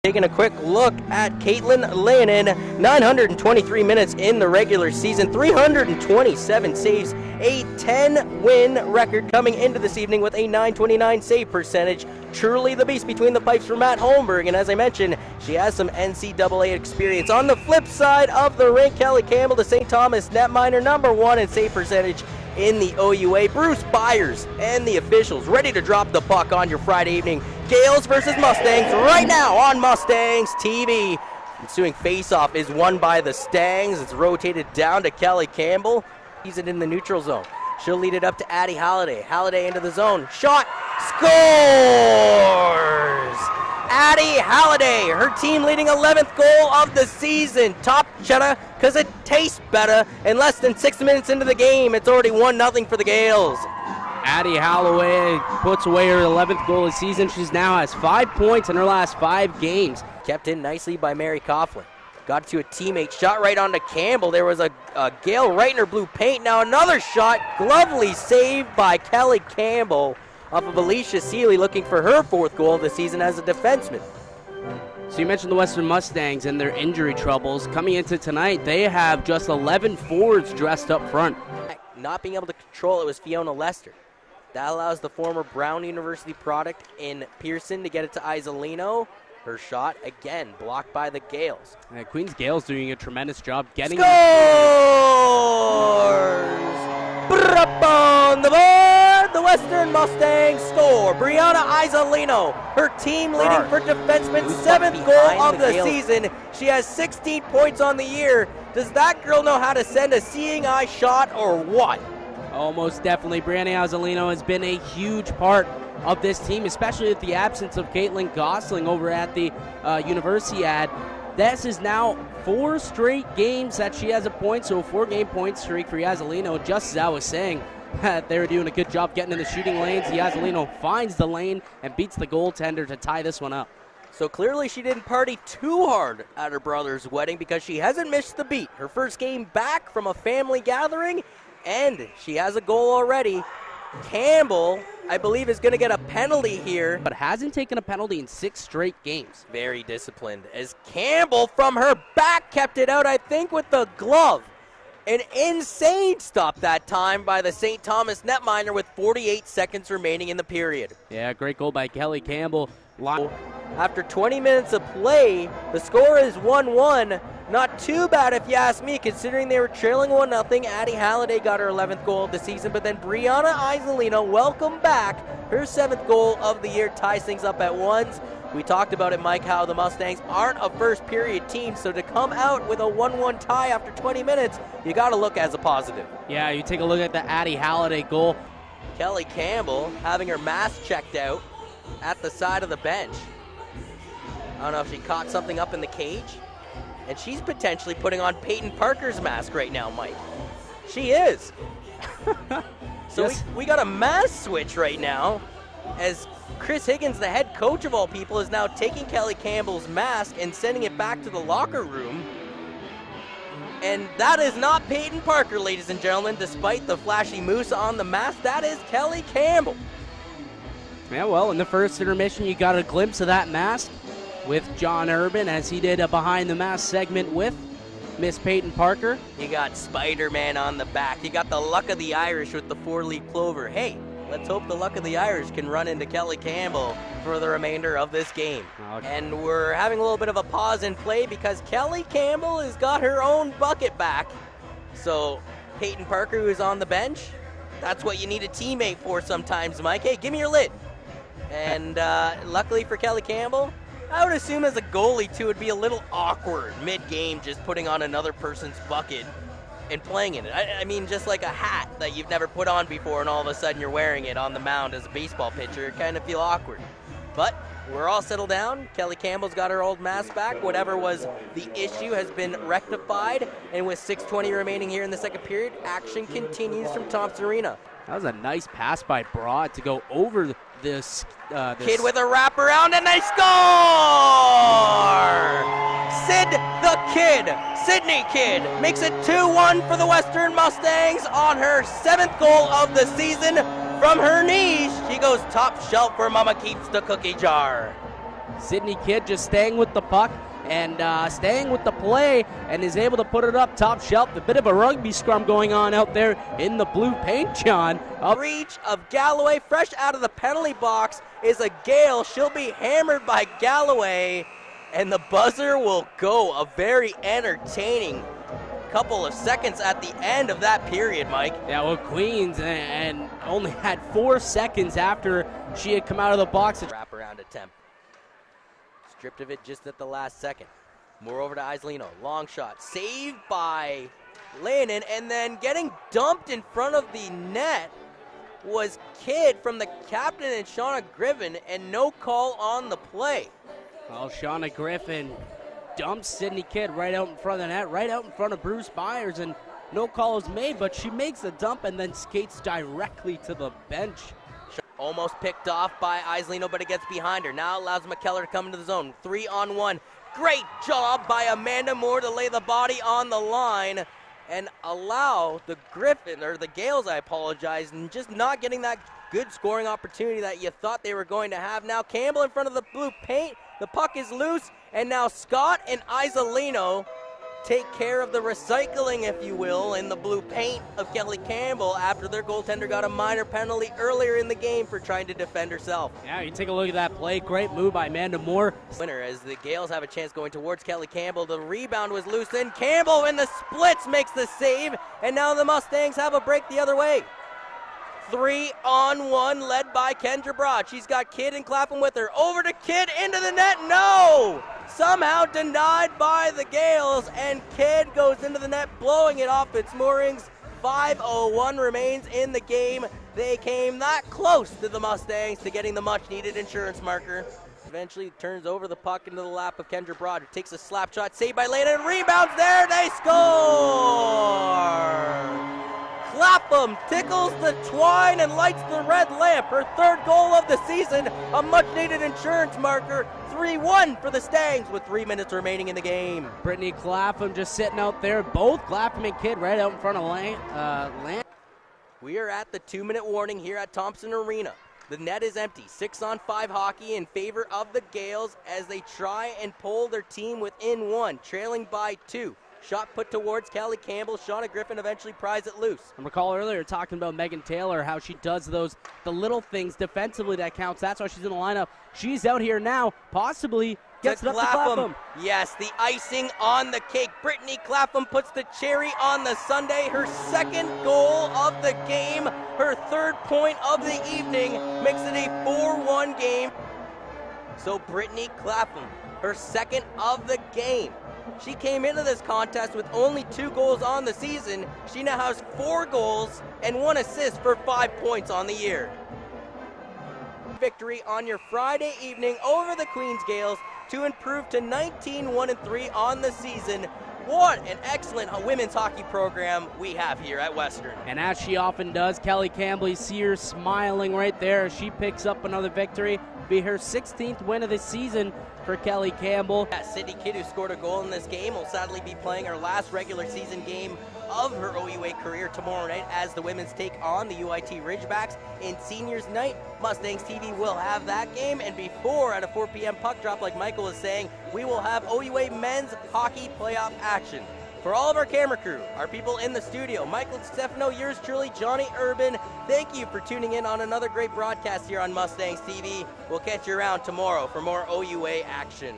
Taking a quick look at Caitlin Lannon, 923 minutes in the regular season, 327 saves, a 10-win record coming into this evening with a 929 save percentage. Truly the beast between the pipes for Matt Holmberg, and as I mentioned, she has some NCAA experience. On the flip side of the rink, Kelly Campbell, the St. Thomas netminder, #1 in save percentage in the OUA. Bruce Byers and the officials ready to drop the puck on your Friday evening. Gaels versus Mustangs right now on Mustangs TV. Ensuing faceoff is won by the Stangs. It's rotated down to Kelly Campbell. He's in the neutral zone. She'll lead it up to Addie Halliday. Halliday into the zone. Shot. Scores! Addie Halliday, her team leading 11th goal of the season. Top cheddar because it tastes better. In less than 6 minutes into the game, it's already 1-0 for the Gaels. Addie Halliday puts away her 11th goal of the season. She now has 5 points in her last 5 games. Kept in nicely by Mary Coughlin. Got to a teammate, shot right onto Campbell. There was a Gale right in her blue paint. Now another shot, glovely saved by Kelly Campbell off of Alicia Seeley, looking for her 4th goal of the season as a defenseman. So you mentioned the Western Mustangs and their injury troubles. Coming into tonight, they have just 11 forwards dressed up front. Not being able to control it was Fiona Lester. That allows the former Brown University product in Pearson to get it to Isolino. Her shot, again, blocked by the Gaels. Queens Gaels doing a tremendous job getting... Scores! Up on the board, the Western Mustangs score. Brianna Isolino, her team leading for defenseman, 7th goal of the season. She has 16 points on the year. Does that girl know how to send a seeing eye shot or what? Oh, most definitely. Brianna Isolino has been a huge part of this team, especially with the absence of Caitlin Gosling over at the Universiade. This is now 4 straight games that she has a point, so a 4-game point streak for Isolino. Just as I was saying, they were doing a good job getting in the shooting lanes. Isolino finds the lane and beats the goaltender to tie this one up. So clearly she didn't party too hard at her brother's wedding because she hasn't missed the beat. Her first game back from a family gathering, and she has a goal already. Campbell, I believe, is going to get a penalty here, but hasn't taken a penalty in 6 straight games. Very disciplined, as Campbell from her back kept it out, I think, with the glove. An insane stop that time by the St. Thomas netminder with 48 seconds remaining in the period. Yeah, great goal by Kelly Campbell. After 20 minutes of play, the score is 1-1. Not too bad if you ask me, considering they were trailing 1-0. Addie Halliday got her 11th goal of the season, but then Brianna Isolino, welcome back. Her 7th goal of the year ties things up at 1s. We talked about it, Mike, how the Mustangs aren't a first period team, so to come out with a 1-1 tie after 20 minutes, you got to look as a positive. Yeah, you take a look at the Addie Halliday goal. Kelly Campbell having her mask checked out at the side of the bench. I don't know if she caught something up in the cage. And she's potentially putting on Peyton Parker's mask right now, Mike. She is. So yes. we got a mask switch right now, as Chris Higgins, the head coach of all people, is now taking Kelly Campbell's mask and sending it back to the locker room. And that is not Peyton Parker, ladies and gentlemen, despite the flashy moose on the mask. That is Kelly Campbell. Yeah, well, in the first intermission, you got a glimpse of that mask with John Urban, as he did a behind the mask segment with Miss Peyton Parker. You got Spider-Man on the back. You got the luck of the Irish with the 4-leaf clover. Hey, let's hope the luck of the Irish can run into Kelly Campbell for the remainder of this game. Okay. And we're having a little bit of a pause in play because Kelly Campbell has got her own bucket back. So Peyton Parker, who is on the bench, that's what you need a teammate for sometimes, Mike. Hey, give me your lid. And luckily for Kelly Campbell, I would assume as a goalie, too, it would be a little awkward mid-game just putting on another person's bucket and playing in it. I mean, just like a hat that you've never put on before and all of a sudden you're wearing it on the mound as a baseball pitcher, it kind of feel awkward. But we're all settled down. Kelly Campbell's got her old mask back. Whatever was the issue has been rectified. And with 6:20 remaining here in the second period, action continues from Thompson Arena. That was a nice pass by Broad to go over this kid with a wraparound, and they score! Sydney Kidd makes it 2-1 for the Western Mustangs on her 7th goal of the season. From her knees, she goes top shelf where Mama keeps the cookie jar. Sydney Kidd just staying with the puck and staying with the play and is able to put it up top shelf. A bit of a rugby scrum going on out there in the blue paint, John. Reach of Galloway, fresh out of the penalty box, is a Gale. She'll be hammered by Galloway, and the buzzer will go. A very entertaining couple of seconds at the end of that period, Mike. Yeah, well, Queens and only had 4 seconds after she had come out of the box. Wraparound attempt. Stripped of it just at the last second. More over to Islino. Long shot. Saved by Lannon, and then getting dumped in front of the net was Kidd from the captain and Shauna Griffin, and no call on the play. Well, Shauna Griffin dumps Sydney Kidd right out in front of the net, right out in front of Bruce Byers, and no call is made, but she makes the dump and then skates directly to the bench. Almost picked off by Islino, but it gets behind her. Now allows McKellar to come into the zone. 3-on-1. Great job by Amanda Moore to lay the body on the line and allow the Gaels, I apologize, and just not getting that good scoring opportunity that you thought they were going to have. Now Campbell in front of the blue paint. The puck is loose, and now Scott and Isolino take care of the recycling, if you will, in the blue paint of Kelly Campbell after their goaltender got a minor penalty earlier in the game for trying to defend herself. Yeah, you take a look at that play. Great move by Amanda Moore. Winner as the Gaels have a chance going towards Kelly Campbell. The rebound was loose, and Campbell in the splits makes the save, and now the Mustangs have a break the other way. 3-on-1 led by Kendra Broad. She's got Kidd and Clapham with her. Over to Kidd, into the net. No! Somehow denied by the Gaels, and Kidd goes into the net, blowing it off its moorings. 5:01 remains in the game. They came that close to the Mustangs to getting the much-needed insurance marker. Eventually turns over the puck into the lap of Kendra Broad, who takes a slap shot, saved by Layden, rebounds there, they score! Clapham tickles the twine and lights the red lamp. Her 3rd goal of the season, a much-needed insurance marker. 3-1 for the Stangs with 3 minutes remaining in the game. Brittany Clapham just sitting out there. Both Clapham and Kidd right out in front of Land. We are at the 2-minute warning here at Thompson Arena. The net is empty. 6-on-5 hockey in favor of the Gaels as they try and pull their team within 1, trailing by 2. Shot put towards Kelly Campbell. Shauna Griffin eventually pries it loose. I recall earlier talking about Megan Taylor, how she does the little things defensively that counts. That's why she's in the lineup. She's out here now, possibly gets it up to Clapham. Yes, the icing on the cake. Brittany Clapham puts the cherry on the sundae. Her 2nd goal of the game, her 3rd point of the evening, makes it a 4-1 game. So Brittany Clapham, her 2nd of the game. She came into this contest with only 2 goals on the season. She now has 4 goals and 1 assist for 5 points on the year. Victory on your Friday evening over the Queens Gaels to improve to 19-1-3 on the season. What an excellent women's hockey program we have here at Western. And as she often does, Kelly Campbell, you see her smiling right there as she picks up another victory. Be her 16th win of the season for Kelly Campbell. Sydney Kidd, who scored a goal in this game, will sadly be playing her last regular season game of her OUA career tomorrow night as the women's take on the UIT Ridgebacks in Seniors Night. Mustangs TV will have that game, and before, at a 4 p.m. puck drop, like Michael was saying, we will have OUA men's hockey playoff action. For all of our camera crew, our people in the studio, Michael Stefano, yours truly, Johnny Urban, thank you for tuning in on another great broadcast here on Mustangs TV. We'll catch you around tomorrow for more OUA action.